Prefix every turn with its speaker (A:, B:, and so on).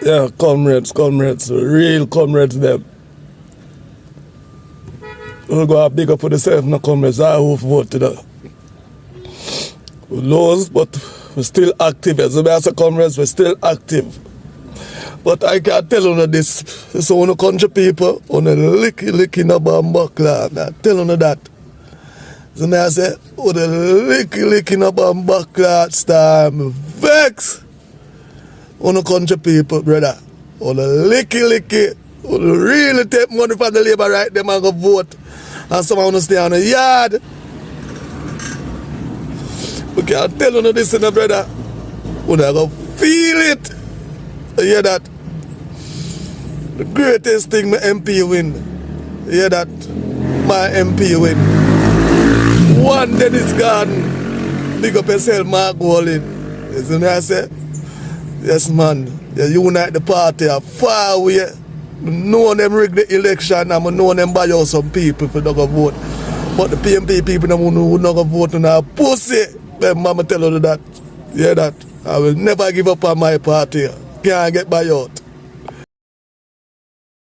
A: Yeah, comrades, real comrades them. We'll go big up for yourself, no comrades. I hope vote to that. We lose, but we're still active. As a comrades, we're still active. But I can't tell you this. So when the country people, on the licky no bambakla, I tell you that. So I say, on the licky no bambakla, it's time vex. On the country people, brother. On the licky, on the really take money from the labor right, them and go vote. And someone want to stay on the yard. We can't tell you this, brother. When I go feel it. You hear that? The greatest thing my MP win. You hear that? My MP win. One Dennis Garden. Big up yourself, Mark Bawling. You see what I say? Yes, man. You unite the party far away. I know them rig the election and I know them buy out some people if they don't go vote. But the PNP people who don't go vote on a pussy. Then mama tell you that. You hear that? I will never give up on my party. Can't get buy out.